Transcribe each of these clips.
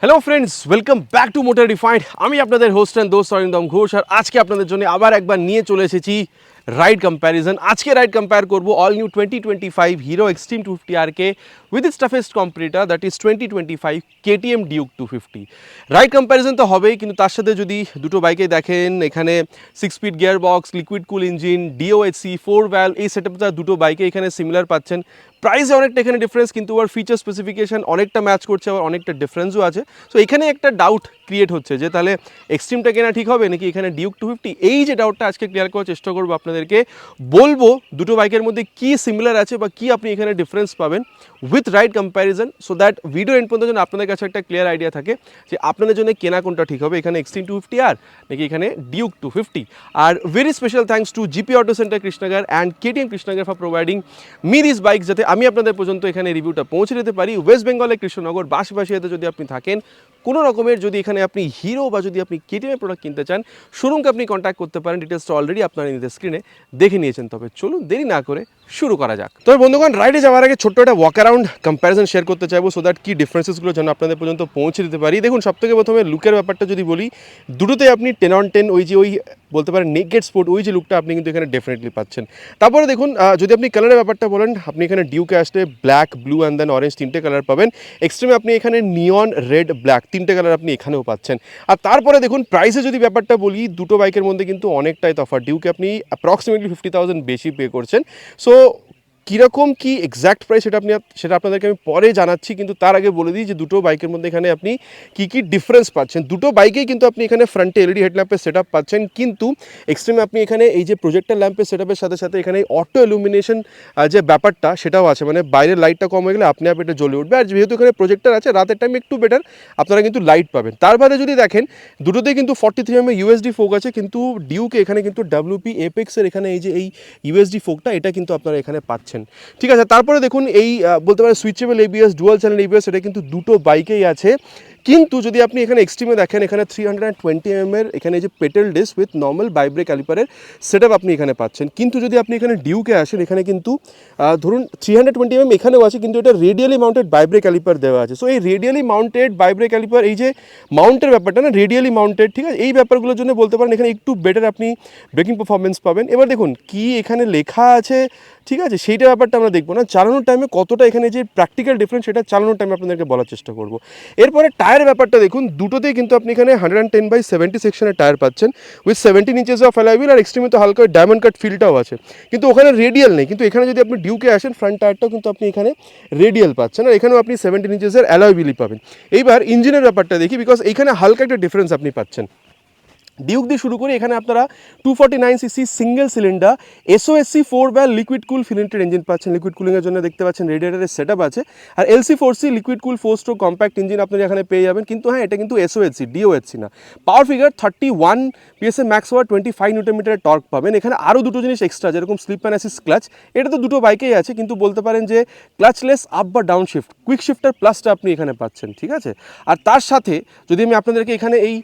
Hello friends, welcome back to motor refined. আমি আপনাদের host and দোস্ত অরিন্দম ঘোষ, আর আজকে আপনাদের জন্য আবার একবার নিয়ে চলে এসেছি রাইড কম্প্যারিজন। আজকে রাইড কম্পেয়ার করবো all new 2025 Hero Xtreme 250 RK with its toughest competitor, that is 2025 KTM Duke 250। Ride comparison তো হবেই, কিন্তু তার সাথে যদি দুটো বাইকে দেখেন, এখানে 6 স্পিড গিয়ার বক্স, লিকুইড কুল ইঞ্জিন, DOHC 4 ভ্যালভ, এই সেটআপটা দুটো বাইকে এখানে সিমিলার পাচ্ছেন। প্রাইসে অনেকটা এখানে ডিফারেন্স, কিন্তু আবার ফিচার স্পেসিফিকেশন অনেকটা ম্যাচ করছে, আবার অনেকটা ডিফারেন্সও আছে। সো এখানে একটা ডাউট ক্রিয়েট হচ্ছে যে তাহলে এক্সট্রিমটা কেনা ঠিক হবে নাকি এখানে ডিউক 250। এই যে ডাউটটা আজকে ক্লিয়ার করার চেষ্টা করবো, আপনাদেরকে বলবো দুটো বাইকের মধ্যে কী সিমিলার আছে বা কী আপনি এখানে ডিফারেন্স পাবেন with ride comparison, so that video end পর্যন্ত যেন আপনাদের কাছে একটা ক্লিয়ার আইডিয়া থাকে যে আপনাদের জন্য কেনা কোনটা ঠিক হবে, এখানে এক্সট্রিম 250R নাকি এখানে Duke 250। Are very special thanks to GP auto centre Krishnanagar and KTM Krishnanagar for providing me this bike, যাতে আমি আপনাদের পর্যন্ত এখানে রিভিউটা পৌঁছে দিতে পারি। ওয়েস্ট বেঙ্গলের কৃষ্ণনগর বাসবাসিয়াতে যদি আপনি থাকেন, কোনো রকমের যদি এখানে আপনি হিরো বা যদি আপনি KTM প্রোডাক্ট কিনতে চান, শোরুমকে আপনি কন্ট্যাক্ট করতে পারেন। ডিটেলসটা অলরেডি আপনারা নিজেদের স্ক্রিনে দেখে নিয়েছেন। তবে চলুন দেরি না করে শুরু করা যাক। তবে বন্ধুগণ, রাইডে যাওয়ার আগে ছোট্ট একটা ওয়াক অ্যারাউন্ড কম্প্যারিজন শেয়ার করতে চাইবো, সো দ্যাট কি ডিফারেন্সেসগুলো যেন আপনাদের পর্যন্ত পৌঁছে দিতে পারি। দেখুন, সবথেকে প্রথমে লুকের ব্যাপারটা যদি বলি, দুটোতে আপনি 10/10 ওই বলতে পারেন নেকেড স্পোর্ট ওই যে লুকটা আপনি কিন্তু এখানে ডেফিনেটলি পাচ্ছেন। তারপরে দেখুন, যদি আপনি কালারের ব্যাপারটা বলেন, আপনি এখানে ডিউকে আসলে black, blue and then orange তিনটে কালার পাবেন। এক্সট্রিমে আপনি এখানে নিয়ন, রেড, ব্ল্যাক তিনটে কালার আপনি এখানেও পাচ্ছেন। আর তারপরে দেখুন, প্রাইসে যদি ব্যাপারটা বলি, দুটো বাইকের মধ্যে কিন্তু অনেকটাই তফাৎ। ডিউকে আপনি অ্যাপ্রক্সিমেটলি 50,000 বেশি পে করছেন। সো কীরকম কি এক্স্যাক্ট প্রাইস সেটা আপনাদেরকে আমি পরে জানাচ্ছি, কিন্তু তার আগে বলে দিই যে দুটো বাইকের মধ্যে এখানে আপনি কী ডিফারেন্স পাচ্ছেন। দুটো বাইকেই কিন্তু আপনি এখানে ফ্রন্টে LED হেডল্যাম্পের সেটআপ পাচ্ছেন, কিন্তু এক্সট্রিমে আপনি এখানে এই যে প্রজেক্টর ল্যাম্পের সেটআপের সাথে সাথে এখানে অটো ইলুমিনেশন যে ব্যাপারটা সেটাও আছে, মানে বাইরের লাইটটা কম হয়ে গেলে আপনি এটা জ্বলে উঠবে। আর যেহেতু এখানে প্রজেক্টর আছে, রাতের টাইমে একটু বেটার আপনারা কিন্তু লাইট পাবেন। তার বাদে যদি দেখেন, দুটোতেই কিন্তু 43mm USD ফোক আছে, কিন্তু ডিউকে এখানে কিন্তু WP এপেক্সের এখানে এই যে এই USD ফোকটা এটা কিন্তু আপনারা এখানে পাচ্ছেন। ঠিক আছে, তারপরে দেখুন এই বলতে পারেন switchable ABS, dual channel ABS, এটা কিন্তু দুটো বাইকেই আছে। কিন্তু যদি আপনি এখানে এক্সট্রিমে দেখেন, এখানে 320mm এর এখানে যে petal disc with normal Bybre ক্যালিপারের সেটআপ আপনি এখানে পাচ্ছেন। কিন্তু যদি আপনি এখানে ডিউকে আসেন, এখানে কিন্তু ধরুন 320mm এখানেও আছে, কিন্তু এটা রেডিয়ালি মাউন্টেড বাইব্রেক ক্যালিপার দেওয়া আছে। সো এই রেডিয়ালি মাউন্টেড বাইব্রেক ক্যালিপার, এই যে মাউন্টের ব্যাপারটা না, রেডিয়ালি মাউন্টেড, ঠিক আছে, এই ব্যাপারগুলোর জন্য বলতে পারেন এখানে একটু বেটার আপনি ব্রেকিং পারফরমেন্স পাবেন। এবার দেখুন কি এখানে লেখা আছে, ঠিক আছে, সেইটা ব্যাপারটা আমরা দেখবো না। চালানোর টাইমে কতটা এখানে যে প্র্যাকটিক্যাল ডিফারেন্স, সেটা চালানোর টাইমে আপনাদেরকে বলার চেষ্টা করবো। এরপরে টায়ারের ব্যাপারটা দেখুন, দুটোতেই কিন্তু আপনি এখানে 110/70 সেকশনের টায়ার পাচ্ছেন with 17 inches of alloy wheel, আর এক্সট্রিমে তো হালকা ডায়মন্ড কাট ফিলটাও আছে, কিন্তু ওখানে রেডিয়াল নেই। কিন্তু এখানে যদি আপনি ডিউকে আসেন, ফ্রন্ট টায়ারটাও কিন্তু আপনি এখানে রেডিয়াল পাচ্ছেন, আর এখানেও আপনি 17 ইঞ্চেসের অ্যালয় হুইলই পাবেন। এইবার ইঞ্জিনের ব্যাপারটা দেখি, বিকজ এইখানে হালকা একটা ডিফারেন্স আপনি পাচ্ছেন। ডিউক দিয়ে শুরু করে এখানে আপনারা 249cc single cylinder SOSC 4 valve liquid cool ফিলেন্টেড ইঞ্জিন পাচ্ছেন। লিকুইড কুলিংয়ের জন্য দেখতে পাচ্ছেন রেডিয়েটারের সেটআপ আছে, আর LC4C liquid cool 4 stroke compact engine আপনারা এখানে পেয়ে যাবেন। কিন্তু হ্যাঁ, এটা কিন্তু SOHC, DOHC না। পাওয়ার ফিগার 31 PS, ম্যাক্স পাওয়ার 25 নিউটন-মিটারের টর্ক পাবেন। এখানে আরও দুটো জিনিস এক্সট্রা, যেরকম স্লিপ অ্যান্ড অ্যাসিস্ট ক্লাচ, এটা তো দুটো বাইকেই আছে, কিন্তু বলতে পারেন যে ক্লাচলেস আপ বা ডাউন শিফট, কুইক শিফটার প্লাসটা আপনি এখানে পাচ্ছেন। ঠিক আছে, আর তার সাথে যদি আমি আপনাদেরকে এখানে এই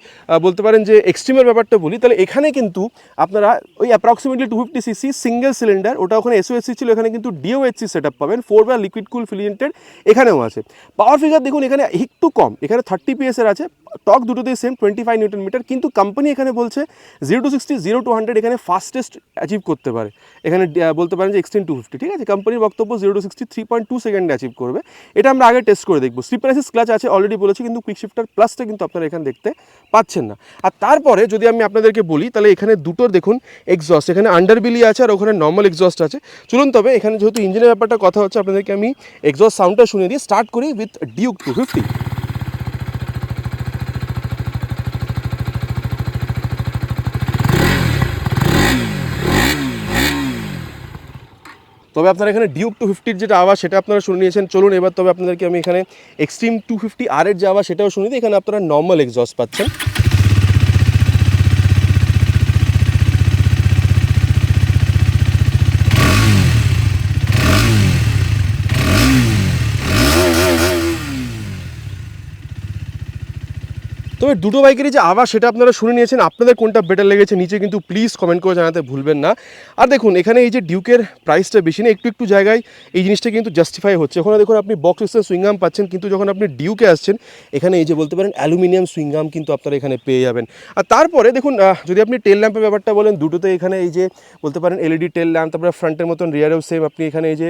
বলতে পারেন যে এক্সট্রিমের ব্যাপারটা বলি, তাহলে এখানে কিন্তু আপনারা ওই অ্যাপ্রক্সিমেটলি 250cc সিঙ্গেল সিলিন্ডার, ওটা ওখানে SOSC ছিল, এখানে কিন্তু DOHC সেটআপ পাবেন। 4 ভ্যালভ লিকুইড কুল ফিলেন্টেড এখানেও আছে। পাওয়ার ফিগার দেখুন এখানে একটু কম, এখানে 30 PS এর আছে। টর্ক দুটোতেই সেম 25 নিউটন-মিটার, কিন্তু কোম্পানি এখানে বলছে 0 to 60, 0 to 100 এখানে ফাস্টেস্ট অ্যাচিভ করতে পারে। এখানে বলতে পারেন যে এক্সট্রিম 250, ঠিক আছে, কোম্পানির বক্তব্য 0 to 60 3.2 সেকেন্ডে অ্যাচিভ করবে। এটা আমরা আগে টেস্ট করে দেখবো। স্লিপ অ্যান্ড অ্যাসিস্ট ক্লাচ আছে অলরেডি বলেছি, কিন্তু কুইক শিফটার প্লাসটা কিন্তু আপনারা এখানে দেখতে পাচ্ছেন না। আর তারপরে যদি আমি আপনাদেরকে বলি, তাহলে এখানে দুটোর দেখুন এক্সস্ট, এখানে আন্ডারবিলি আছে আর ওখানে নর্মাল এক্সস্ট আছে। চলুন তবে এখানে যেহেতু ইঞ্জিনের ব্যাপারটা কথা হচ্ছে, আপনাদেরকে আমি এক্সস্ট সাউন্ডটা শুনে দিয়ে স্টার্ট করি উইথ ডিউক 250। তবে আপনারা এখানে ডিউক 250 যেটা আওয়াজ সেটা আপনারা শুনে নিয়েছেন। চলুন এবার তবে আপনাদেরকে আমি এখানে এক্সট্রিম 250R এর যে আওয়াজ সেটাও শুনে দিই। এখানে আপনারা নর্মাল এক্সস্ট পাচ্ছেন। তো তবে দুটো বাইকেরই যে আবার সেটা আপনারা শুনে নিয়েছেন, আপনাদের কোনটা বেটার লেগেছে নিচে কিন্তু প্লিজ কমেন্ট করে জানাতে ভুলবেন না। আর দেখুন এখানে এই যে ডিউকের প্রাইসটা বেশি না, একটু একটু জায়গায় এই জিনিসটা কিন্তু জাস্টিফাই হচ্ছে। ওখানে দেখুন আপনি বক্স সিস্টেম সুইংগাম পাচ্ছেন, কিন্তু যখন আপনি ডিউকে আসছেন এখানে এই যে বলতে পারেন অ্যালুমিনিয়াম সুইংগাম কিন্তু আপনারা এখানে পেয়ে যাবেন। আর তারপরে দেখুন যদি আপনি টেল ল্যাম্পের ব্যাপারটা বলেন, দুটোতে এখানে এই যে বলতে পারেন এলইডি টেল ল্যাম্প, তারপরে ফ্রন্টের মতন রিয়ারেও সেম আপনি এখানে এই যে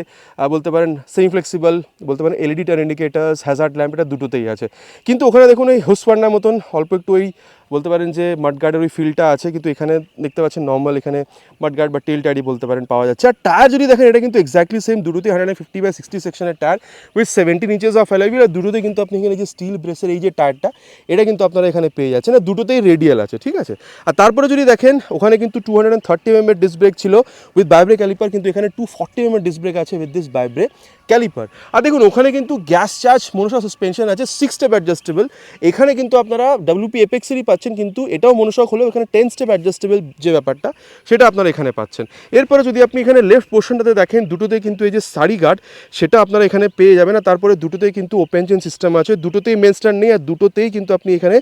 বলতে পারেন সেমি ফ্লেক্সিবল বলতে পারেন এলইডি টার ইন্ডিকেটার্স, হ্যাজার্ড ল্যাম্প, এটা দুটোতেই আছে। কিন্তু ওখানে দেখুন এই হুসপান্ডার মতন অল্প একটু ওই বলতে পারেন যে মাডগার্ডের ওই ফিলটা আছে, কিন্তু এখানে দেখতে পাচ্ছেন নর্মাল এখানে মাডগার্ড বা টেল টায়ারই বলতে পারেন পাওয়া যাচ্ছে। আর টায়ার যদি দেখেন এটা কিন্তু এক্স্যাক্টলি সেম, দুটোতেই 150/60 সেকশনের tyre with 17 inches of alloy wheel. আর দুটোতে কিন্তু আপনি এখানে যে স্টিল ব্রেসের এই যে টায়ারটা এটা কিন্তু আপনারা এখানে পেয়ে যাচ্ছেন। আর দুটোতেই রেডিয়াল আছে, ঠিক আছে। আর তারপরে যদি দেখেন ওখানে কিন্তু 230 mm ডিস্ক ব্রেক ছিল উইথ বাইব্রেক ক্যালিপার, কিন্তু এখানে 240 mm ডিস্ক ব্রেক আছে উইথ দিস বাইব্রেক ক্যালিপার। আর দেখুন ওখানে কিন্তু গ্যাস চার্জ মনোসা সাসপেনশন আছে 6 স্টেপ অ্যাডজাস্টেবল। এখানে কিন্তু আপনারা WP এপেক্সেরই পাচ্ছেন, কিন্তু এটাও মনোসক হলেও এখানে 10 স্টেপ অ্যাডজাস্টেবল যে ব্যাপারটা সেটা আপনারা এখানে পাচ্ছেন। এরপরে যদি আপনি এখানে লেফট পোর্শনটাতে দেখেন, দুটোতেই কিন্তু এই যে সারি গার্ড সেটা আপনারা এখানে পেয়ে যাবেন। আর তারপরে দুটোতেই কিন্তু ওপেন চেন সিস্টেম আছে, দুটোতেই মেন স্ট্যান্ড নেই, আর দুটোতেই কিন্তু আপনি এখানে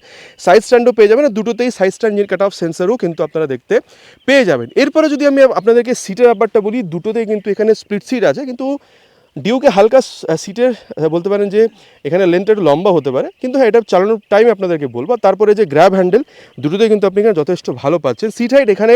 সাইড স্ট্যান্ডও পেয়ে যাবেন। আর দুটোতেই সাইড স্ট্যান্ড নিয়ে কাট অফ সেন্সারও কিন্তু আপনারা দেখতে পেয়ে যাবেন। এরপরে যদি আমি আপনাদেরকে সিটের ব্যাপারটা বলি, দুটোতেই কিন্তু এখানে স্প্লিট সিট আছে, কিন্তু ডিউকে হালকা সিটের বলতে পারেন যে এখানে লেন্থটা একটু লম্বা হতে পারে, কিন্তু হ্যাঁ এটা চালানোর টাইম আপনাদেরকে বলবো। তারপরে যে গ্র্যাব হ্যান্ডেল দুটোতে কিন্তু আপনি এখানে যথেষ্ট ভালো পাচ্ছেন। সিট হাইট এখানে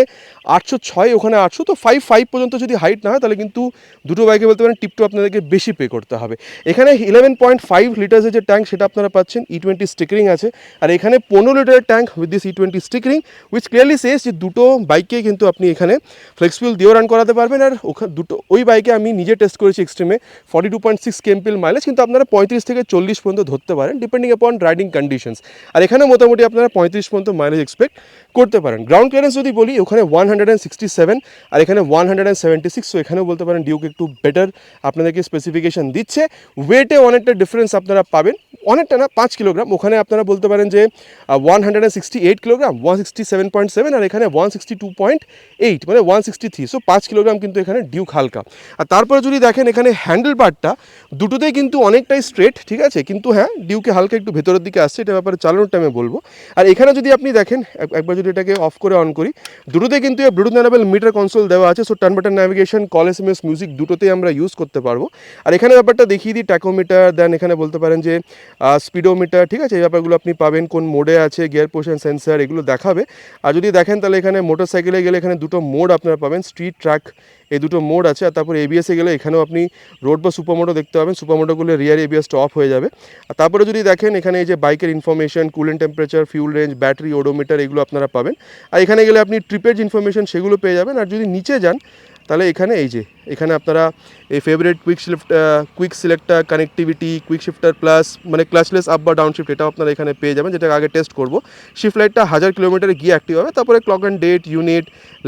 806, ওখানে 800, তো 5 পর্যন্ত যদি হাইট না হয় তাহলে কিন্তু দুটো বাইকে বলতে পারেন টিপটু আপনাদেরকে বেশি পে করতে হবে। এখানে 11.5 লিটার্সের যে ট্যাঙ্ক সেটা আপনারা পাচ্ছেন, E20 স্টিকারিং আছে। আর এখানে 15 লিটারের tank with this E20 stickering which clearly says যে দুটো বাইকে কিন্তু আপনি এখানে ফ্লেক্সিবল দিয়েও রান করাতে পারবেন। আর ওখানে দুটো ওই বাইকে আমি নিজে টেস্ট করেছি এক্সট্রিমে 42.6 kmpl মাইলেজ, কিন্তু আপনারা 35 থেকে 40 পর্যন্ত ধরতে পারেন ডিপেন্ডিং আপন রাইডিং কন্ডিশনস। আর এখানে মোটামুটি আপনারা 35 পর্যন্ত মাইলেজ এক্সপেক্ট করতে পারেন। গ্রাউন্ড ক্লিয়ারেন্স যদি বলি ওখানে 167 আর এখানে 176, সো এখানেও বলতে পারেন ডিউক একটু বেটার আপনাদেরকে স্পেসিফিকেশন দিচ্ছে। ওয়েটে অনেকটা ডিফারেন্স আপনারা পাবেন, অনেকটা না 5 কিলোগ্রাম। ওখানে আপনারা বলতে পারেন যে 168 কিলোগ্রাম 167.7, আর এখানে 162.8 মানে 163, সো 5 কিলোগ্রাম কিন্তু এখানে ডিউক হালকা। আর তারপরে যদি দেখেন এখানে হ্যান্ডেল বারটা দুটোতেই কিন্তু অনেকটাই স্ট্রেট, ঠিক আছে, কিন্তু হ্যাঁ ডিউকে হালকা একটু ভেতরের দিকে আসছে, এটা ব্যাপারে চালানোর টাইমে বলবো। আর এখানে যদি আপনি দেখেন একবার যদি এটাকে অফ করে অন করি, দুটোতে কিন্তু ব্লুটুথ এনেবল মিটার কনসোল দেওয়া আছে, so turn button navigation, call, SMS, music দুটোতেই আমরা ইউজ করতে পারবো। আর এখানে ব্যাপারটা দেখিয়ে দিই, ট্যাকোমিটার, দেন এখানে বলতে পারেন যে স্পিডোমিটার, ঠিক আছে, এই ব্যাপারগুলো আপনি পাবেন, কোন মোডে আছে, গিয়ার পোজিশন সেন্সার এগুলো দেখাবে। আর যদি দেখেন তাহলে এখানে মোটরসাইকেলে গেলে এখানে দুটো মোড আপনারা পাবেন, স্ট্রিট, ট্র্যাক, এই দুটো মোড আছে। আর তারপর ABS-এ গেলে এখানেও আপনি রোড বা সুপার মোডও দেখতে পাবেন, সুপার মোডগুলো রিয়ার ABS-টা অফ হয়ে যাবে। আর তারপরে যদি দেখেন এখানে এই যে বাইকের information, coolant temperature, fuel range, battery, odometer এগুলো আপনারা পাবেন। আর এখানে গেলে আপনি ট্রিপের যে ইনফরমেশন সেগুলো পেয়ে যাবেন। আর যদি নিচে যান তাহলে এখানে এই যে এখানে আপনারা এই favourite quick selector, connectivity, quick shifter plus মানে ক্লাচলেস আপ বা ডাউন শিফট এটাও আপনারা এখানে পেয়ে যাবেন, যেটা আগে টেস্ট করবো। শিফট লাইটটা 1000 কিলোমিটারে গিয়ে অ্যাক্টিভ হবে। তারপরে clock and date, unit,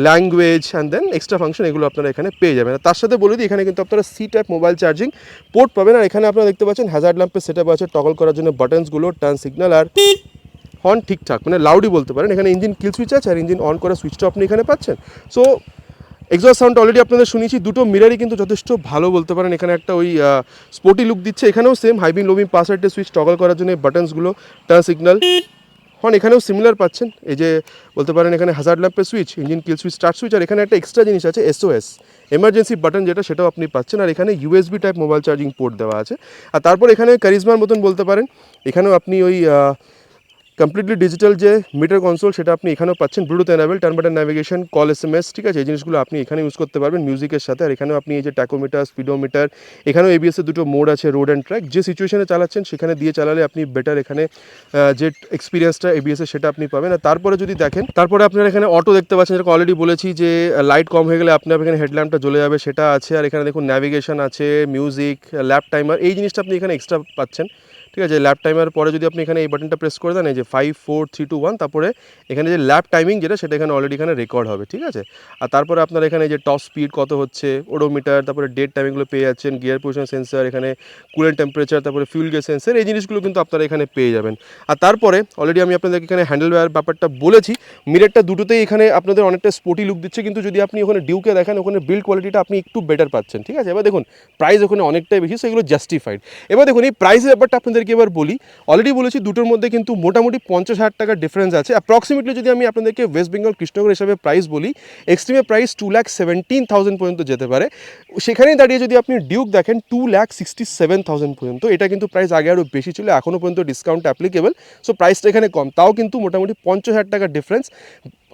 language and then extra function এগুলো আপনারা এখানে পেয়ে যাবেন। আর তার সাথে বলে দিই এখানে কিন্তু আপনারা C-টাইপ মোবাইল চার্জিং পোর্ট পাবেন। আর এখানে আপনারা দেখতে পাচ্ছেন হ্যাজার্ড ল্যাম্পের সেটআপ আছে, টগল করার জন্য বাটনসগুলো, টার্ন সিগন্যাল আর হর্ন ঠিকঠাক মানে লাউডই বলতে পারেন। এখানে ইঞ্জিন কিল সুইচ আছে, আর ইঞ্জিন অন করার সুইচটা আপনি এখানে পাচ্ছেন। সো এক্সস্ট সাউন্ড অলরেডি আপনাদের শুনিয়েছি, দুটো মিরারই কিন্তু যথেষ্ট ভালো বলতে পারেন। এখানে একটা ওই স্পোর্টি লুক দিচ্ছে, এখানেও সেম হাইবিং লোবিং পাস রাইটের সুইচ, টগল করার জন্য বাটনসগুলো, টার্ন সিগন্যাল, হর্ন এখানেও সিমিলার পাচ্ছেন। এই যে বলতে পারেন এখানে হ্যাজার্ড ল্যাম্পের switch, engine kill switch, start switch, আর এখানে একটা এক্সট্রা জিনিস আছে SOS এমার্জেন্সি বাটন, যেটা সেটাও আপনি পাচ্ছেন। আর এখানে USB type mobile charging port দেওয়া আছে। আর তারপর এখানে কারিজমার মতন বলতে পারেন এখানেও আপনি ওই কমপ্লিটলি ডিজিটাল যে মিটার কনসোল সেটা আপনি এখানেও পাচ্ছেন, Bluetooth enable, turn button navigation, call, SMS, ঠিক আছে, এই জিনিসগুলো আপনি এখানে ইউজ করতে পারবেন মিউজিকের সাথে। আর এখানেও আপনি এই যে ট্যাকোমিটার, স্পিডোমিটার, এখানেও ABS-এর দুটো মোড আছে, রোড অ্যান্ড ট্র্যাক, যে সিচুয়েশনে চালাচ্ছেন সেখানে দিয়ে চালালে আপনি বেটার এখানে যে এক্সপিরিয়েন্সটা ABS-এর সেটা আপনি পাবেন। আর তারপরে যদি দেখেন তারপরে আপনারা এখানে অটো দেখতে পাচ্ছেন, যেটা অলরেডি বলেছি যে লাইট কম হয়ে গেলে আপনার এখানে হেডল্যাম্পটা জ্বলে যাবে, সেটা আছে। আর এখানে দেখুন ন্যাভিগেশন আছে, মিউজিক, ল্যাপ টাইমার, এই জিনিসটা আপনি এখানে এক্সট্রা পাচ্ছেন, ঠিক আছে। ল্যাপ টাইমার পরে যদি আপনি এখানে এই বাটনটা প্রেস করে দেন, এই যে 5 4 3 2 1, তারপরে এখানে যে ল্যাপ টাইমিং যেটা সেটা এখানে অলরেডি এখানে রেকর্ড হবে, ঠিক আছে। আর তারপরে আপনার এখানে যে টপ স্পিড কত হচ্ছে, ওডোমিটার, তারপরে ডেট টাইমিংগুলো পেয়ে যাচ্ছেন, গিয়ার পজিশন সেন্সার, এখানে কুলেন্ট টেম্পারেচার, তারপরে ফিউল গেজ সেন্সার, এই জিনিসগুলো কিন্তু আপনারা এখানে পেয়ে যাবেন। আর তারপরে অলরেডি আমি আপনাদেরকে এখানে হ্যান্ডেল ব্যাপারটা বলেছি, মিররটা দুটোতেই এখানে আপনাদের অনেকটা স্পোর্টি লুক দিচ্ছে, কিন্তু যদি আপনি ওখানে ডিউকে দেখেন ওখানে বিল্ড কোয়ালিটিটা আপনি একটু বেটার পাচ্ছেন, ঠিক আছে। এবার দেখুন প্রাইস ওখানে অনেকটাই বেশি, সেগুলো জাস্টিফাইড। এবার দেখুন এই প্রাইসের ব্যাপারটা আপনাদের আপনাদেরকে এবার বলি, অলরেডি বলেছি দুটোর মধ্যে কিন্তু মোটামুটি 50,000 টাকার ডিফারেন্স আছে। অ্যাপ্রক্সিমেটলি যদি আমি আপনাদেরকে ওয়েস্ট বেঙ্গল কৃষ্ণনগর হিসাবে প্রাইস বলি, এক্সট্রিমের প্রাইস 2,17,000 পর্যন্ত যেতে পারে। সেখানেই দাঁড়িয়ে যদি আপনি ডিউক দেখেন 2,67,000 পর্যন্ত। এটা কিন্তু প্রাইস আগে আরও বেশি ছিল, এখনও পর্যন্ত ডিসকাউন্ট অ্যাপ্লিকেবল। সো প্রাইসটা এখানে কম, তাও কিন্তু মোটামুটি 50,000 টাকার ডিফারেন্স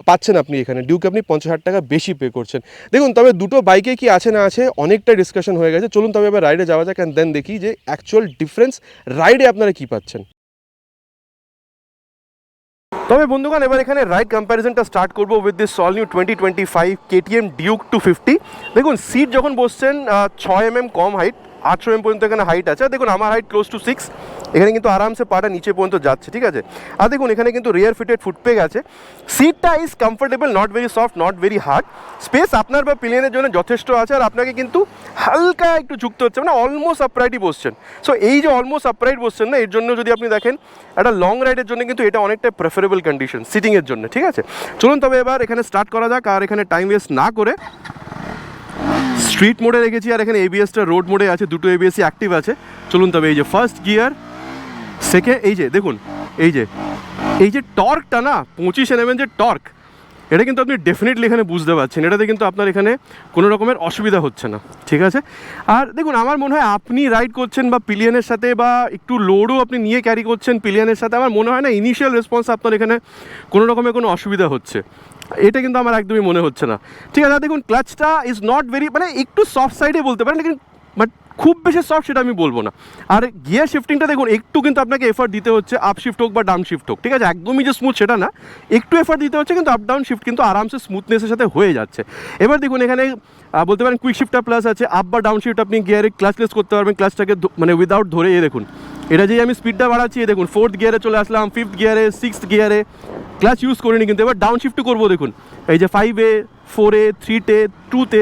পাচ্ছেন আপনি এখানে। ডিউকে আপনি 50,000 টাকা বেশি পে করছেন। দেখুন, তবে দুটো বাইকে কি আছে না আছে অনেকটা ডিসকাশন হয়ে গেছে। চলুন তবে এবার রাইডে যাওয়া যাক, অ্যান্ড দেন দেখি যে অ্যাকচুয়াল ডিফারেন্স রাইডে আপনারা কি পাচ্ছেন। তবে বন্ধুগণ, এবার এখানে রাইড কম্প্যারিজনটা স্টার্ট করবো with this all new 2025 KTM Duke 250। দেখুন, সিট যখন বসছেন 6 mm কম হাইট, 800 mm পর্যন্ত এখানে হাইট আছে। দেখুন আমার হাইট ক্লোজ টু 6, এখানে কিন্তু আরামসে পাটা নিচে পর্যন্ত যাচ্ছে, ঠিক আছে। আর দেখুন এখানে কিন্তু রিয়ার ফিটেড ফুটপেগ আছে। সিটটা is comfortable, not very soft, not very hard. Space আপনার বা পিলিয়নের জন্য যথেষ্ট আছে। আর আপনাকে কিন্তু হালকা একটু ঝুঁকতে হচ্ছে, মানে অলমোস্ট আপরাইটই বসছেন। সো এই যে অলমোস্ট আপরাইট বসছেন না, এর জন্য যদি আপনি দেখেন একটা লং রাইডের জন্য কিন্তু এটা অনেকটা প্রেফারেবল কন্ডিশন সিটিংয়ের জন্য, ঠিক আছে। চলুন তবে এবার এখানে স্টার্ট করা যাক, আর এখানে টাইম ওয়েস্ট না করে স্ট্রিট মোডে রেখেছি, আর এখানে এবিএসটা রোড মোডে আছে, দুটো এবিএসই অ্যাক্টিভ আছে। চলুন তবে এই যে ফার্স্ট গিয়ার, সেকেন্ড, এই যে দেখুন এই যে টর্কটা না 25 Nm যে টর্ক, এটা কিন্তু আপনি ডেফিনেটলি এখানে বুঝতে পারছেন। এটাতে কিন্তু আপনার এখানে কোনো রকমের অসুবিধা হচ্ছে না, ঠিক আছে। আর দেখুন আমার মনে হয় আপনি রাইড করছেন বা পিলিয়নের সাথে, বা একটু লোডও আপনি নিয়ে ক্যারি করছেন পিলিয়নের সাথে, আমার মনে হয় না ইনিশিয়াল রেসপন্স আপনার এখানে কোনো রকমের কোনো অসুবিধা হচ্ছে, এটা কিন্তু আমার একদমই মনে হচ্ছে না, ঠিক আছে। দেখুন ক্লাচটা ইজ নট ভেরি, মানে একটু সফট সাইডে বলতে পারেন, লেকিন বাট খুব বেশি সফট সেটা আমি বলবো না। আর গিয়ার শিফটিংটা দেখুন একটু কিন্তু আপনাকে এফার্ট দিতে হচ্ছে, আপ শিফট হোক বা ডাউন শিফট হোক, ঠিক আছে। একদমই যে স্মুথ সেটা না, একটু এফার্ট দিতে হচ্ছে, কিন্তু আপ ডাউন শিফট কিন্তু আরামসে স্মুথনেসের সাথে হয়ে যাচ্ছে। এবার দেখুন এখানে বলতে পারেন কুইক শিফটার প্লাস আছে, আপ বা ডাউন শিফট আপনি গিয়ারে ক্লাচলেস করতে পারবেন, ক্লাচটাকে মানে উইদাউট ধরে। দেখুন এটা যেই আমি স্পিডটা বাড়াচ্ছি, দেখুন 4th গিয়ারে চলে আসলাম, 5th গিয়ারে, 6th গিয়ারে, ক্লাচ ইউজ করিনি কিন্তু। এবার ডাউন শিফটও করবো, দেখুন এই যে 5A, 4A, 3তে, 2তে,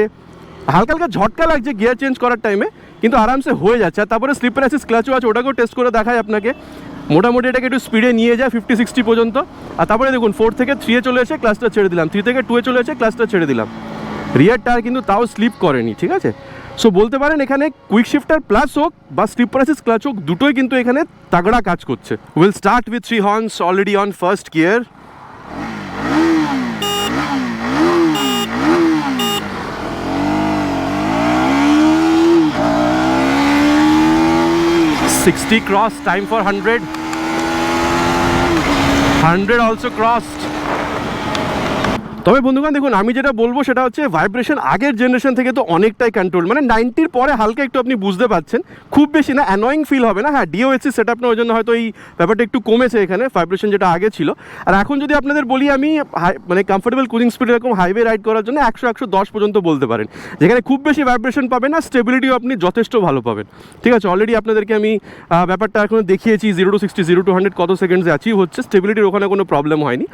হালকা হালকা ঝটকা লাগছে গিয়ার চেঞ্জ করার টাইমে, কিন্তু আরামসে হয়ে যাচ্ছে। আর তারপরে স্লিপার অ্যাসিস্ট ক্লাচও আছে, ওটাকেও টেস্ট করে দেখায় আপনাকে। মোটামুটি এটাকে একটু স্পিডে নিয়ে যায় 50-60 পর্যন্ত। আর তারপরে দেখুন 4 থেকে 3-এ চলে এসে ক্লাচটা ছেড়ে দিলাম, 3 থেকে 2-এ চলে এসে ক্লাচটা ছেড়ে দিলাম। রিয়ার টায়ার কিন্তু তাও স্লিপ করেনি, ঠিক আছে। সো বলতে পারেন এখানে কুইক শিফটার প্লাস হোক বা স্লিপার অ্যাসিস্ট ক্লাচ হোক, দুটোই কিন্তু এখানে তাগড়া কাজ করছে। Will start with 3 horns already on first gear. $60 crossed, time for 100. 100 also crossed. তবে বন্ধুগণ দেখুন আমি যেটা বলবো সেটা হচ্ছে ভাইব্রেশন আগের জেনারেশন থেকে তো অনেকটাই কন্ট্রোল, মানে 90-র পরে হালকা একটু আপনি বুঝতে পাচ্ছেন, খুব বেশি না, অ্যানোয়িং ফিল হবে না। হ্যাঁ, ডিওএসসি সেট আপ ওই জন্য হয়তো এই ব্যাপারটা একটু কমেছে এখানে, ভাইব্রেশন যেটা আগে ছিল। আর এখন যদি আপনাদের বলি আমি, মানে কমফোর্টেবল ক্রুজিং স্পিড এরকম হাইওয়ে রাইড করার জন্য 100-110 পর্যন্ত বলতে পারেন, যেখানে খুব বেশি ভাইব্রেশন পাবেন না, স্টেবিলিটিও আপনি যথেষ্ট ভালো পাবেন, ঠিক আছে। অলরেডি আপনাদেরকে আমি ব্যাপারটা এখন দেখিয়েছি 0 to 60, 0 to 100 কত সেকেন্ডসে অ্যাচিভ হচ্ছে, স্টেবিলিটির ওখানে কোনো প্রবলেম হয়নি।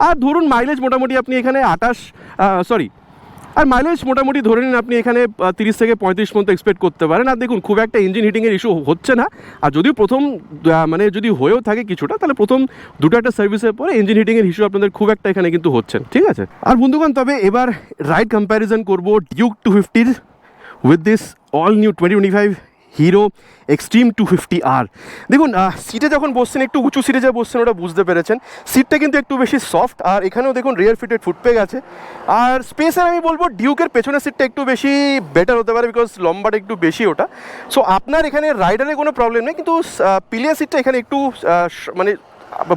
আর ধরুন মাইলেজ মোটামুটি আপনি এখানে 28, আর মাইলেজ মোটামুটি ধরে নিন আপনি এখানে 30 থেকে 35 পর্যন্ত এক্সপেক্ট করতে পারেন। আর দেখুন খুব একটা ইঞ্জিন হিটিংয়ের ইস্যু হচ্ছে না। আর যদিও প্রথম মানে যদি হয়েও থাকে কিছুটা, তাহলে প্রথম দুটো একটা সার্ভিসের পরে ইঞ্জিন হিটিংয়ের ইস্যু আপনাদের খুব একটা এখানে কিন্তু হচ্ছে, ঠিক আছে। আর বন্ধুগণ তবে এবার রাইড কম্প্যারিজন করবো Duke 250 with this all new 2025 Hero Xtreme 250R। দেখুন সিটে যখন বসছেন, একটু উঁচু সিটে যা বসছেন ওটা বুঝতে পেরেছেন, সিটটা কিন্তু একটু বেশি সফট। আর এখানেও দেখুন রিয়ার ফিটেড ফুটপেগ আছে। আর স্পেসের আমি বলবো ডিউকের পেছনের সিটটা একটু বেশি বেটার হতে পারে, বিকজ লম্বাটা একটু বেশি ওটা। সো আপনার এখানে রাইডারের কোনো প্রবলেম নেই, কিন্তু পিলিয়ার সিটটা এখানে একটু মানে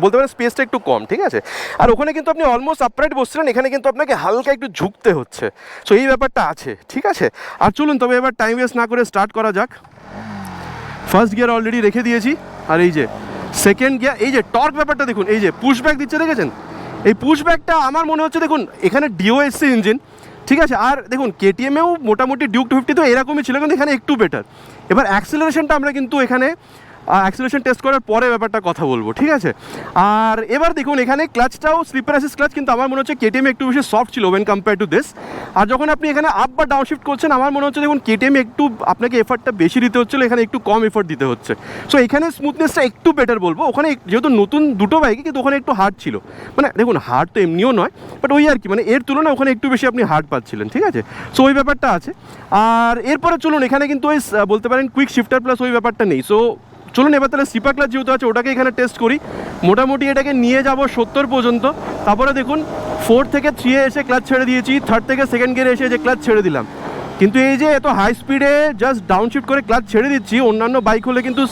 বলতে পারেন স্পেসটা একটু কম, ঠিক আছে। আর ওখানে কিন্তু আপনি অলমোস্ট আপরাইট বসছিলেন, এখানে কিন্তু আপনাকে হালকা একটু ঝুঁকতে হচ্ছে। সো এই ব্যাপারটা আছে, ঠিক আছে। আর চলুন তবে এবার টাইম ওয়েস্ট না করে স্টার্ট করা যাক। ফার্স্ট গিয়ার অলরেডি রেখে দিয়েছি, আর এই যে সেকেন্ড গিয়ার, এই যে টর্ক ব্যাপারটা দেখুন, এই যে পুশব্যাক দিচ্ছে দেখেছেন, এই পুশব্যাকটা আমার মনে হচ্ছে দেখুন এখানে ডিওএসসি ইঞ্জিন, ঠিক আছে। আর দেখুন কেটিএমেও মোটামুটি ডিউক 250 তো এরকমই ছিল, কিন্তু এখানে একটু বেটার। এবার অ্যাক্সেলারেশনটা আমরা কিন্তু এখানে অ্যাক্সেলারেশন টেস্ট করার পরে ব্যাপারটা কথা বলবো, ঠিক আছে। আর এবার দেখুন এখানে ক্লাচটাও স্লিপার অ্যাসিস্ট ক্লাচ, কিন্তু আমার মনে হচ্ছে কেটিএমে একটু বেশি সফট ছিল ওয়েন কম্পেয়ার টু দিস। আর যখন আপনি এখানে আপ বা ডাউন শিফট করছেন, আমার মনে হচ্ছে দেখুন কেটিএমে একটু আপনাকে এফার্টটা বেশি দিতে হচ্ছিলো, এখানে একটু কম এফার্ট দিতে হচ্ছে। সো এখানে স্মুথনেসটা একটু বেটার বলবো, ওখানে যেহেতু নতুন দুটো বাইকে, কিন্তু ওখানে একটু হার্ড ছিল, মানে দেখুন হার্ড তো এমনিও নয়, বাট ওই আর কি, মানে এর তুলনায় ওখানে একটু বেশি আপনি হার্ড পাচ্ছিলেন, ঠিক আছে। সো ওই ব্যাপারটা আছে। আর এরপরে চলুন এখানে কিন্তু ওই বলতে পারেন কুইক শিফটার প্লাস ওই ব্যাপারটা নেই। সো চলুন এবার তাহলে স্লিপার ক্লাচ যেহেতু আছে ওটাকে এখানে টেস্ট করি। মোটামুটি এটাকে নিয়ে যাব 70 পর্যন্ত। তারপরে দেখুন 4 থেকে 3-এ এসে ক্লাচ ছেড়ে দিয়েছি, 3rd থেকে 2nd গিয়ারে এসে যে ক্লাচ ছেড়ে দিলাম। কিন্তু এই যে এত হাই স্পিডে জাস্ট ডাউনশিফট করে ক্লাচ ছেড়ে দিচ্ছি, অন্যান্য বাইক হলে কিন্তু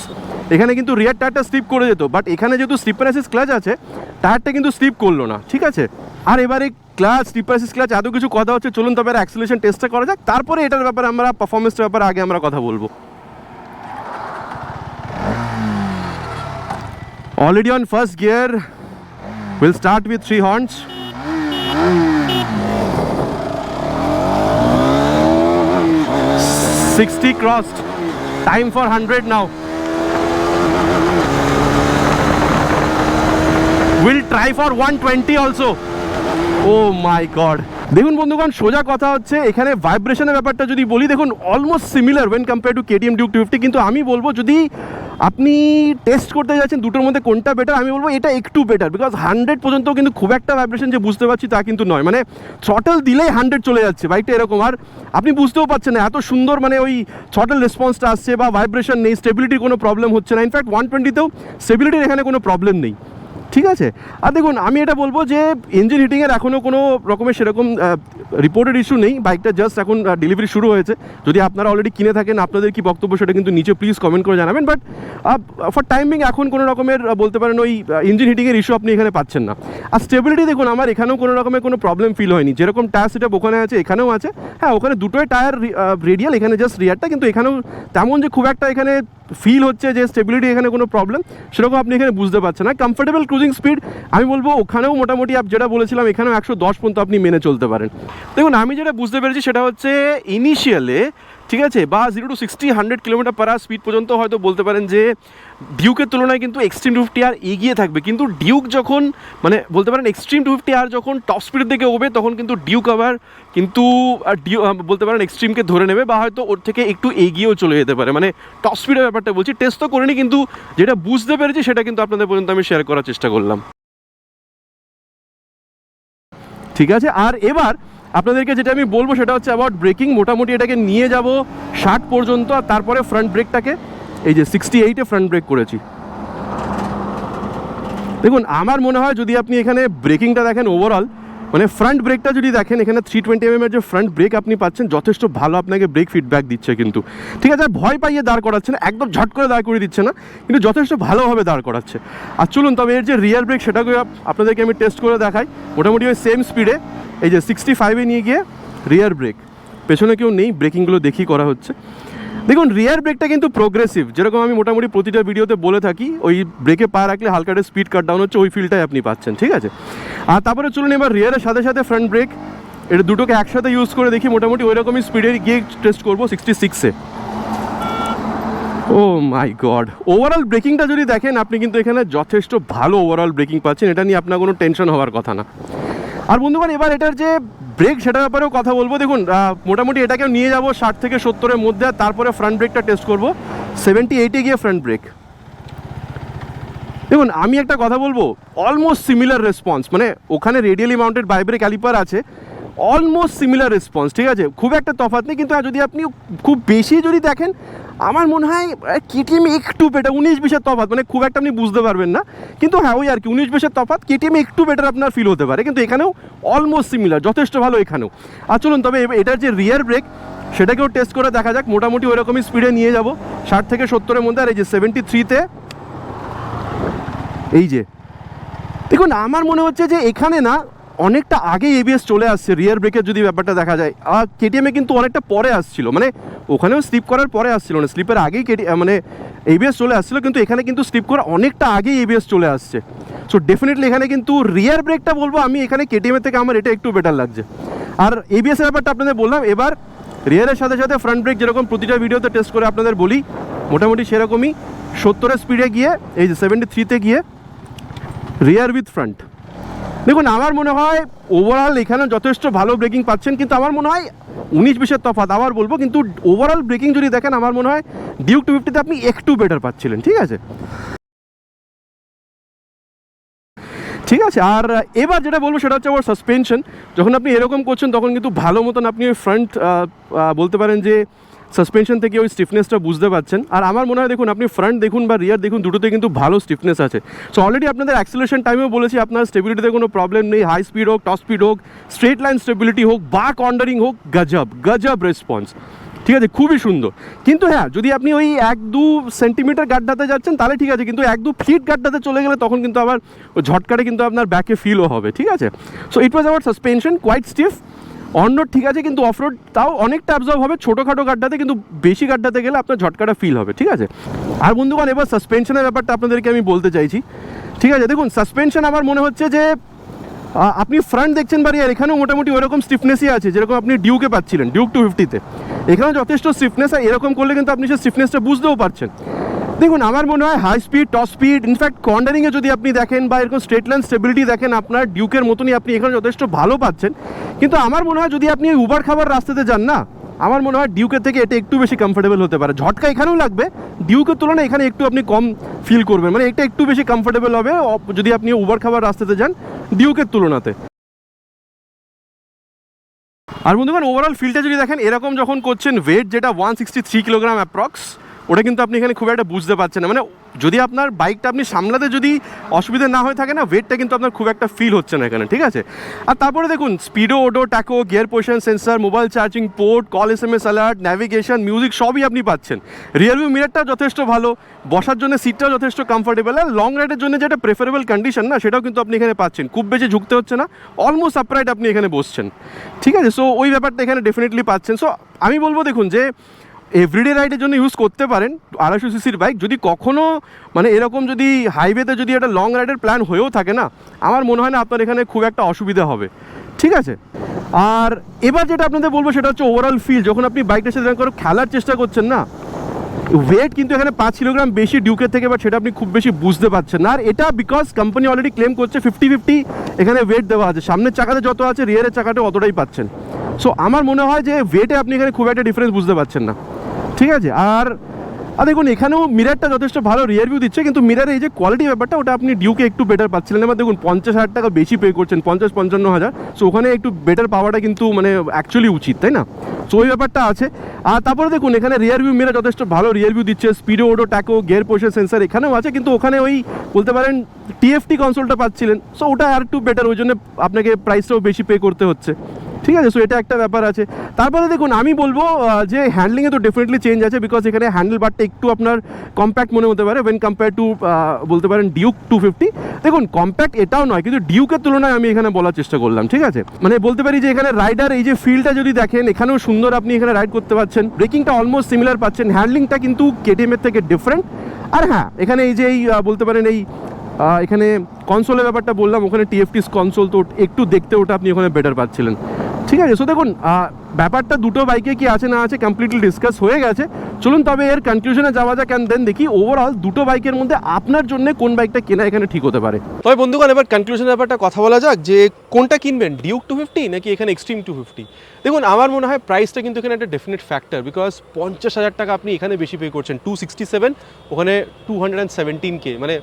এখানে কিন্তু রিয়ার টায়ারটা স্লিপ করে যেত, বাট এখানে যেহেতু স্লিপার অ্যাসিস্ট ক্লাচ আছে টায়ারটা কিন্তু স্লিপ করলো না, ঠিক আছে। আর এবারে ক্লাচ, স্লিপার অ্যাসিস্ট ক্লাচ এত কিছু কথা হচ্ছে, চলুন তবে অ্যাক্সিলারেশন টেস্টটা করা যাক, তারপরে এটার ব্যাপারে আমরা পারফরমেন্সটার ব্যাপারে আগে আমরা কথা বলবো। Already on first gear, will start with 3 horns. $60 crossed. Time for 100 now. We'll try for 120 also. Oh my god. দেখুন বন্ধুগণ, সোজা কথা হচ্ছে এখানে ভাইব্রেশনের ব্যাপারটা যদি বলি, দেখুন almost similar when compare to KTM Duke 250, কিন্তু আমি বলবো যদি আপনি টেস্ট করতে যাচ্ছেন দুটোর মধ্যে কোনটা বেটার, আমি বলবো এটা একটু বেটার, বিকজ 100 পর্যন্ত কিন্তু খুব একটা ভাইব্রেশন যে বুঝতে পারছি তা কিন্তু নয়, মানে থ্রটল দিলেই 100 চলে যাচ্ছে বাইকটা এরকম, আর আপনি বুঝতেও পারছেন না এত সুন্দর মানে ওই থ্রটল রেসপন্সটা আসছে, বা ভাইব্রেশন নেই, স্টেবিলিটির কোনো প্রবলেম হচ্ছে না। ইনফ্যাক্ট 120তেও স্টেবিলিটির এখানে কোনো প্রবলেম নেই, ঠিক আছে। আর দেখুন আমি এটা বলবো যে ইঞ্জিন হিটিংয়ের এখনও কোনো রকমের সেরকম রিপোর্টেড ইস্যু নেই, বাইকটা জাস্ট এখন ডেলিভারি শুরু হয়েছে। যদি আপনারা অলরেডি কিনে থাকেন, আপনাদের কি বক্তব্য সেটা কিন্তু নিচে প্লিজ কমেন্ট করে জানাবেন, বাট ফর টাইমিং এখন কোনো রকমের বলতে পারেন ওই ইঞ্জিন হিটিংয়ের ইস্যু আপনি এখানে পাচ্ছেন না। আর স্টেবিলিটি দেখুন আমার এখানেও কোনো রকমের কোনো প্রবলেম ফিল হয়নি, যেরকম টায়ার সেটা ওখানে আছে এখানেও আছে। হ্যাঁ, ওখানে দুটোই টায়ার রেডিয়াল, এখানে জাস্ট রিয়ারটা, কিন্তু এখানেও তেমন যে খুব একটা এখানে ফিল হচ্ছে যে স্টেবিলিটি এখানে কোনো প্রবলেম সেরকম আপনি এখানে বুঝতে পারছেন না। কমফোর্টেবল ক্রুজিং স্পিড আমি বলবো ওখানেও মোটামুটি যেটা বলেছিলাম এখানেও 110 পর্যন্ত আপনি মেনে চলতে পারেন। দেখুন আমি যেটা বুঝতে পেরেছি সেটা হচ্ছে ইনিশিয়ালে, ঠিক আছে, বা 0 to 60 100 km/h স্পিড পর্যন্ত হয়তো বলতে পারেন যে ডিউকের তুলনায় কিন্তু এক্সট্রিম 250R এগিয়ে থাকবে, কিন্তু ডিউক যখন মানে বলতে পারেন এক্সট্রিম 250R যখন টপ স্পিডের দিকে ওবে তখন কিন্তু ডিউক আবার কিন্তু বলতে পারেন এক্সট্রিমকে ধরে নেবে, বা হয়তো ওর থেকে একটু এগিয়েও চলে যেতে পারে, মানে টপ স্পিডের ব্যাপারটা বলছি। টেস্ট তো করিনি, কিন্তু যেটা বুঝতে পেরেছি সেটা কিন্তু আপনাদের পর্যন্ত আমি শেয়ার করার চেষ্টা করলাম, ঠিক আছে। আর এবার আপনাদেরকে যেটা আমি বলবো সেটা হচ্ছে অ্যাবাউট ব্রেকিং। মোটামুটি এটাকে নিয়ে যাব 60 পর্যন্ত, আর তারপরে ফ্রন্ট ব্রেকটাকে এই যে 68-এ ফ্রন্ট ব্রেক করেছি। দেখুন আমার মনে হয় যদি আপনি এখানে ব্রেকিংটা দেখেন ওভারঅল, মানে ফ্রন্ট ব্রেকটা যদি দেখেন, এখানে 320 mm যে ফ্রন্ট ব্রেক আপনি পাচ্ছেন যথেষ্ট ভালো আপনাকে ব্রেক ফিডব্যাক দিচ্ছে কিন্তু, ঠিক আছে। আর ভয় পাইয়ে দাঁড় করাচ্ছে না, একদম ঝট করে দাঁড় করে দিচ্ছে না, কিন্তু যথেষ্ট ভালোভাবে দাঁড় করাচ্ছে। আর চলুন তবে এর যে রিয়ার ব্রেক সেটাকে আপনাদেরকে আমি টেস্ট করে দেখাই। মোটামুটি ওই সেম স্পিডে এই যে 65-এ নিয়ে গিয়ে রিয়ার ব্রেক, পেছনে কেউ নেই, ব্রেকিংগুলো দেখি করা হচ্ছে। দেখুন রিয়ার ব্রেকটা কিন্তু প্রোগ্রেসিভ, যেরকম আমি মোটামুটি প্রতিটা ভিডিওতে বলে থাকি, ওই ব্রেকে পা রাখলে হালকা স্পিড কাট ডাউন হচ্ছে, ওই ফিলটাই আপনি পাচ্ছেন, ঠিক আছে। আর তারপরে চলুন এবার রিয়ারের সাথে সাথে ফ্রন্ট ব্রেক, এটা দুটোকে একসাথে ইউজ করে দেখি, মোটামুটি ওই রকমই স্পিডে গিয়ে টেস্ট করবো 66-এ। ও মাই গড, ওভারঅল ব্রেকিংটা যদি দেখেন আপনি কিন্তু এখানে যথেষ্ট ভালো ওভারঅল ব্রেকিং পাচ্ছেন, এটা নিয়ে আপনার কোনো টেনশন হওয়ার কথা না। আর বন্ধুগণ এবার এটার যে ব্রেক সেটার ব্যাপারেও কথা বলবো। দেখুন মোটামুটি এটাকেও নিয়ে যাব 60 থেকে 70-এর মধ্যে, আর তারপরে ফ্রন্ট ব্রেকটা টেস্ট করবো 78-এ গিয়ে ফ্রন্ট ব্রেক। দেখুন আমি একটা কথা বলবো, অলমোস্ট সিমিলার রেসপন্স, মানে ওখানে রেডিয়ালি মাউন্টেড বাইব্রেক ক্যালিপার আছে, অলমোস্ট সিমিলার রেসপন্স, ঠিক আছে, খুব একটা তফাৎ নেই। কিন্তু যদি আপনি খুব বেশি যদি দেখেন, আমার মনে হয় KTM একটু বেটার, 19-20-এর তফাৎ, মানে খুব একটা আপনি বুঝতে পারবেন না, কিন্তু হ্যাঁ ওই আর কি 19-20-এর তফাৎ, KTM একটু বেটার আপনার ফিল হতে পারে, কিন্তু এখানেও অলমোস্ট সিমিলার, যথেষ্ট ভালো এখানেও। আর চলুন তবে এটার যে রিয়ার ব্রেক সেটাকেও টেস্ট করে দেখা যাক। মোটামুটি ওই রকমই স্পিডে নিয়ে যাব 60 থেকে 70-এর মধ্যে, আর এই যে 73-তে এই যে দেখুন আমার মনে হচ্ছে যে এখানে না অনেকটা আগে ABS চলে আসছে রিয়ার ব্রেকের যদি ব্যাপারটা দেখা যায়। আর KTM-এ কিন্তু অনেকটা পরে আসছিল, মানে ওখানেও স্লিপ করার পরে আসছিল না, স্লিপের আগেই মানে ABS চলে আসছিল, কিন্তু এখানে কিন্তু স্লিপ করা অনেকটা আগেই ABS চলে আসছে। সো ডেফিনেটলি এখানে কিন্তু রিয়ার ব্রেকটা বলবো আমি এখানে KTM-এর থেকে আমার এটা একটু বেটার লাগছে। আর ABS-এর ব্যাপারটা আপনাদের বললাম, এবার রিয়ারের সাথে সাথে ফ্রন্ট ব্রেক যেরকম প্রতিটা ভিডিওতে টেস্ট করে আপনাদের বলি, মোটামুটি সেরকমই 70-এর স্পিডে গিয়ে এই যে 73-তে গিয়ে রিয়ার উইথ ফ্রন্ট। দেখুন আমার মনে হয় ওভারঅল এখানে যথেষ্ট ভালো ব্রেকিং পাচ্ছেন, কিন্তু আমার মনে হয় 19-20-এর তফাৎ আবার বলবো, কিন্তু ওভারঅল ব্রেকিং যদি দেখেন আমার মনে হয় ডিউক 250-তে আপনি একটু বেটার পাচ্ছিলেন, ঠিক আছে। ঠিক আছে, আর এবার যেটা বলবো সেটা হচ্ছে আমার সাসপেনশন। যখন আপনি এরকম করছেন তখন কিন্তু ভালো মতন আপনি ওই ফ্রন্ট বলতে পারেন যে সাসপেনশন থেকে ওই স্টিফনেসটা বুঝতে পারছেন। আর আমার মনে হয় দেখুন, আপনি ফ্রন্ট দেখুন বা রিয়ার দেখুন, দুটোতে কিন্তু ভালো স্টিফনেস আছে। সো অলরেডি আপনাদের অ্যাক্সেলারেশন টাইমেও বলেছি, আপনার স্টেবিলিটিতে কোনো প্রবলেম নেই। হাই স্পিড হোক, টপ স্পিড হোক, স্ট্রেট লাইন স্টেবিলিটি হোক বা কর্নারিং হোক, গজব রেসপন্স, ঠিক আছে, খুবই সুন্দর। কিন্তু হ্যাঁ, যদি আপনি ওই 1-2 সেন্টিমিটার গাড্ডাতে যাচ্ছেন তাহলে ঠিক আছে, কিন্তু 1-2 ফিট গাড্ডাতে চলে গেলে তখন কিন্তু আবার ঝটকারে কিন্তু আপনার ব্যাকে ফিলও হবে, ঠিক আছে। So it was our suspension, quite stiff. On road ঠিক আছে, কিন্তু অফ রোড তাও অনেকটা অ্যাবজর্ব হবে ছোটোখাটো গাড্ডাতে, কিন্তু বেশি গাড্ডাতে গেলে আপনার ঝটকাটা ফিল হবে, ঠিক আছে। আর বন্ধুগণ, এবার সাসপেনশনের ব্যাপারটা আপনাদেরকে আমি বলতে চাইছি, ঠিক আছে। দেখুন, সাসপেনশন আমার মনে হচ্ছে যে আপনি ফ্রন্ট দেখছেন বা রিয়ার, এখানেও মোটামুটি ওরকম স্টিফনেসই আছে যেরকম আপনি ডিউকে পাচ্ছিলেন, ডিউক 250-তে। এখানেও যথেষ্ট স্টিফনেস, আর এরকম করলে কিন্তু আপনি সেই স্টিফনেসটা বুঝতেও পারছেন। দেখুন, আমার মনে হয় high speed, top speed, in fact কর্নারিংয়ে যদি আপনি দেখেন বা এরকম স্ট্রেট লাইন স্টেবিলিটি দেখেন, আপনার ডিউকের মতনই আপনি এখানে যথেষ্ট ভালো পাচ্ছেন। কিন্তু আমার মনে হয় যদি আপনি উবার খাবার রাস্তাতে যান না, আমার মনে হয় ডিউকের থেকে এটা একটু বেশি কমফোর্টেবল হতে পারে। ঝটকা এখানেও লাগবে, ডিউকের তুলনায় এখানে একটু আপনি কম ফিল করবেন, মানে এটা একটু বেশি কমফোর্টেবল হবে যদি আপনি উবার খাবার রাস্তাতে যান ডিউকের তুলনাতে। আর বন্ধুগণ, ওভারঅল ফিলটা যদি দেখেন, এরকম যখন করছেন ওয়েট যেটা 163 কিলোগ্রাম অ্যাপ্রক্স, ওটা কিন্তু আপনি এখানে খুব একটা বুঝতে পারছেন না। মানে যদি আপনার বাইকটা আপনি সামলাতে যদি অসুবিধা না হয়ে থাকে না, ওয়েটটা কিন্তু আপনার খুব একটা ফিল হচ্ছে না এখানে, ঠিক আছে। আর তারপরে দেখুন, speedo, odo, tacho, gear position sensor, mobile charging port, call SMS alert, navigation, music সবই আপনি পাচ্ছেন। রিয়ার ভিউ মিররটা যথেষ্ট ভালো, বসার জন্য সিটটাও যথেষ্ট কমফোর্টেবল, আর লং রাইডের জন্য যেটা প্রেফারেবল কন্ডিশন না, সেটাও কিন্তু আপনি এখানে পাচ্ছেন। খুব বেশি ঝুঁকতে হচ্ছে না, অলমোস্ট আপরাইট আপনি এখানে বসছেন, ঠিক আছে। সো ওই ব্যাপারটা এখানে ডেফিনেটলি পাচ্ছেন। সো আমি বলবো দেখুন যে এভরিডে রাইডের জন্য ইউজ করতে পারেন 250 সিসির বাইক। যদি কখনও মানে এরকম যদি হাইওয়েতে যদি একটা লং রাইডের প্ল্যান হয়েও থাকে না, আমার মনে হয় না আপনার এখানে খুব একটা অসুবিধা হবে, ঠিক আছে। আর এবার যেটা আপনাদের বলবো সেটা হচ্ছে ওভারঅল ফিল। যখন আপনি বাইকটার সাথে করে খেলার চেষ্টা করছেন না, ওয়েট কিন্তু এখানে 5 কিলোগ্রাম বেশি ডিউকের থেকে, বাট সেটা আপনি খুব বেশি বুঝতে পারছেন না। আর এটা বিকজ কোম্পানি অলরেডি ক্লেম করছে 50-50 এখানে ওয়েট দেওয়া আছে, সামনের চাকাতে যত আছে রিয়ারের চাকাতে অতটাই পাচ্ছেন। সো আমার মনে হয় যে ওয়েটে আপনি এখানে খুব একটা ডিফারেন্স বুঝতে পারছেন না, ঠিক আছে। আর দেখুন, এখানেও মিরারটা যথেষ্ট ভালো রিয়ার ভিউ দিচ্ছে, কিন্তু মিরারের এই যে কোয়ালিটি ব্যাপারটা, ওটা আপনি ডিউকে একটু বেটার পাচ্ছিলেন। এবার দেখুন 50,000 টাকা বেশি পে করছেন, 50-55,000। সো ওখানে একটু বেটার পাওয়াটা কিন্তু মানে অ্যাকচুয়ালি উচিত, তাই না। সো ওই ব্যাপারটা আছে। আর তারপরে দেখুন, এখানে রিয়ার ভিউ মিরার যথেষ্ট ভালো রিয়ার ভিউ দিচ্ছে, speedo, odo, tacho, gear position sensor এখানেও আছে, কিন্তু ওখানে ওই বলতে পারেন TFT কনসোলটা পাচ্ছিলেন। সো ওটা আর একটু বেটার, ওই জন্য আপনাকে প্রাইসটাও বেশি পে করতে হচ্ছে, ঠিক আছে। সো এটা একটা ব্যাপার আছে। তারপরে দেখুন, আমি বলবো যে হ্যান্ডলিংয়ে তো ডেফিনেটলি চেঞ্জ আছে, বিকজ এখানে হ্যান্ডেল বারটা একটু আপনার কম্প্যাক্ট মনে হতে পারে ওয়েন কম্পেয়ার টু বলতে পারেন ডিউক 250। দেখুন, কম্প্যাক্ট এটাও নয়, কিন্তু ডিউকের তুলনায় আমি এখানে বলার চেষ্টা করলাম, ঠিক আছে। মানে বলতে পারি যে এখানে রাইডার এই যে ফিলটা যদি দেখেন, এখানেও সুন্দর আপনি এখানে রাইড করতে পারছেন, ব্রেকিংটা অলমোস্ট সিমিলার পাচ্ছেন, হ্যান্ডলিংটা কিন্তু KTM এর থেকে ডিফারেন্ট। আর হ্যাঁ, এখানে এই যে এই বলতে পারেন এই এখানে কনসোলের ব্যাপারটা বললাম, ওখানে TFT কনসোল, তো একটু দেখতে ওটা আপনি ওখানে বেটার পাচ্ছিলেন, ঠিক আছে। সো দেখুন, ব্যাপারটা দুটো বাইকে কি আছে না আছে কমপ্লিটলি ডিসকাস হয়ে গেছে। চলুন তবে এর কনক্লুশনে যাওয়া যাক, অ্যান্ড দেন দেখি ওভারঅল দুটো বাইকের মধ্যে আপনার জন্য কোন বাইকটা কেনা এখানে ঠিক হতে পারে। তবে বন্ধুগণ, এবার কনক্লুশনের ব্যাপারটা কথা বলা যাক যে কোনটা কিনবেন, ডিউক 250 নাকি এখানে এক্সট্রিম 250। দেখুন, আমার মনে হয় প্রাইসটা কিন্তু এখানে একটা ডেফিনেট ফ্যাক্টর, বিকজ 50,000 টাকা আপনি এখানে বেশি পে করছেন, 267, ওখানে 217K, মানে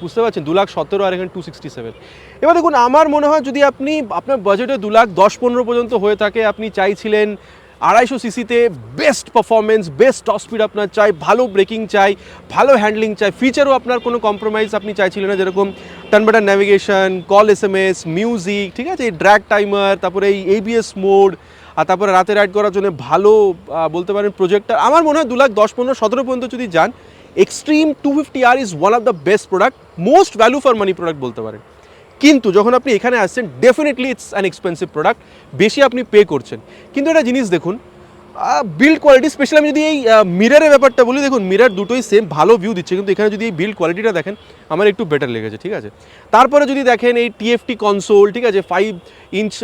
বুঝতে পারছেন, 2,17,000 আর এখানে 267। এবার দেখুন, আমার মনে হয় যদি আপনি আপনার বাজেটে 2,10-15 পর্যন্ত হয়ে থাকে, আপনি চাইছিলেন 250 সিসিতে best performance, best top speed আপনার চাই, ভালো ব্রেকিং চাই, ভালো হ্যান্ডলিং চাই, ফিচারও আপনার কোনো কম্প্রোমাইজ আপনি চাইছিলেন না, যেরকম turn by turn navigation, call SMS, music, ঠিক আছে, এই ড্র্যাগ টাইমার, তারপরে এই ABS মোড, আর তারপরে রাতে রাইড করার জন্য ভালো বলতে পারেন প্রজেক্টর। আমার মনে হয় 2,10-15-17 পর্যন্ত যদি যান, Xtreme 250R is one of the best product, most value for money product বলতে পারেন। কিন্তু যখন আপনি এখানে আসছেন, definitely its an expensive product, বেশি আপনি পে করছেন। কিন্তু একটা জিনিস দেখুন, বিল্ড কোয়ালিটি, স্পেশালি আমি যদি এই মিরারের ব্যাপারটা বলি, দেখুন মিরার দুটোই সেম ভালো ভিউ দিচ্ছে, কিন্তু এখানে যদি এই বিল্ড কোয়ালিটিটা দেখেন, আমার একটু বেটার লেগেছে, ঠিক আছে। তারপরে যদি দেখেন এই TFT কনসোল, ঠিক আছে, 5 ইঞ্চ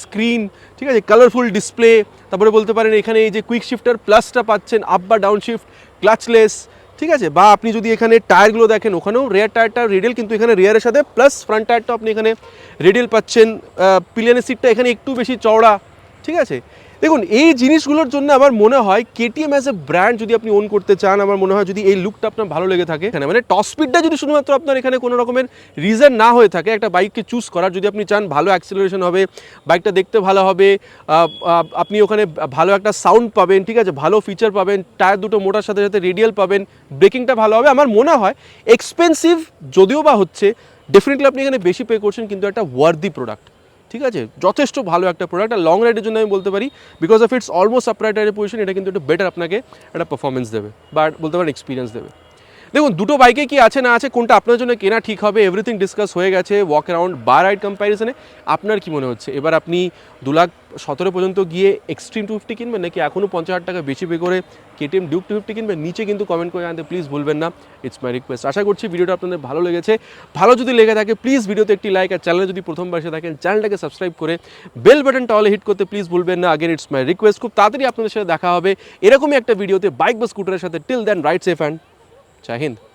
স্ক্রিন, ঠিক আছে, কালারফুল ডিসপ্লে, তারপরে বলতে পারেন এখানে এই যে কুইক শিফটার প্লাসটা পাচ্ছেন, আপ বা ডাউন শিফট, ক্লাচলেস, ঠিক আছে। বা আপনি যদি এখানে টায়ারগুলো দেখেন, ওখানেও রেয়ার টায়ারটা রেডিয়াল, কিন্তু এখানে রেয়ারের সাথে প্লাস ফ্রন্ট টায়ারটা আপনি এখানে রেডিয়াল পাচ্ছেন। পিলিয়নের সিটটা এখানে একটু বেশি চওড়া, ঠিক আছে। দেখুন এই জিনিসগুলোর জন্য আমার মনে হয় কেটিএম অ্যাজ এ ব্র্যান্ড যদি আপনি ওন করতে চান, আমার মনে হয় যদি এই লুকটা আপনার ভালো লেগে থাকে, মানে টপ স্পিডটা যদি শুধুমাত্র আপনার এখানে কোনো রকমের রিজন না হয়ে থাকে একটা বাইককে চুজ করার, যদি আপনি চান ভালো অ্যাক্সিলারেশন হবে, বাইকটা দেখতে ভালো হবে, আপনি ওখানে ভালো একটা সাউন্ড পাবেন, ঠিক আছে, ভালো ফিচার পাবেন, টায়ার দুটো মোটার সাথে সাথে রেডিয়াল পাবেন, ব্রেকিংটা ভালো হবে, আমার মনে হয় এক্সপেন্সিভ যদিও বা হচ্ছে, ডেফিনেটলি আপনি এখানে বেশি পে করছেন কিন্তু একটা ওয়ার্দি প্রোডাক্ট, ঠিক আছে, যথেষ্ট ভালো একটা প্রোডাক্ট। আর লং রাইডের জন্য আমি বলতে পারি because of its almost upright রাইডের পজিশন, এটা কিন্তু একটু বেটার আপনাকে একটা পারফরমেন্স দেবে বা বলতে পারেন এক্সপিরিয়েন্স দেবে। দেখুন দুটো বাইকে কি আছে না আছে, কোনটা আপনার জন্য কেনা ঠিক হবে, এভরিথিং ডিসকাস হয়ে গেছে ওয়াক অ্যারাউন্ড বা রাইড কম্প্যারিজনে। আপনার কি মনে হচ্ছে এবার আপনি 2,17,000 পর্যন্ত গিয়ে এক্সট্রিম 250 কিনবেন, নাকি এখনও 50,000 টাকা বেশি পে করে কেটিএম ডিউক 250 কিনবেন? নিচে কিন্তু কমেন্ট করে জানতে প্লিজ ভুলবেন না, ইটস মাই রিকোয়েস্ট। আশা করছি ভিডিওটা আপনাদের ভালো লেগেছে। ভালো যদি লেগে থাকে প্লিজ ভিডিওতে একটি লাইক, আর চ্যানেলে যদি প্রথমবার এসে থাকেন চ্যানেলটাকে সাবস্ক্রাইব করে বেল বাটনটা অলে হিট করতে প্লিজ ভুলবেন না। আগেন ইটস মাই রিকোয়েস্ট, খুব তাড়াতাড়ি আপনাদের সাথে দেখা হবে এরকমই একটা ভিডিওতে বাইক বা স্কুটারের সাথে। Till then ride safe and জয় হিন্দ।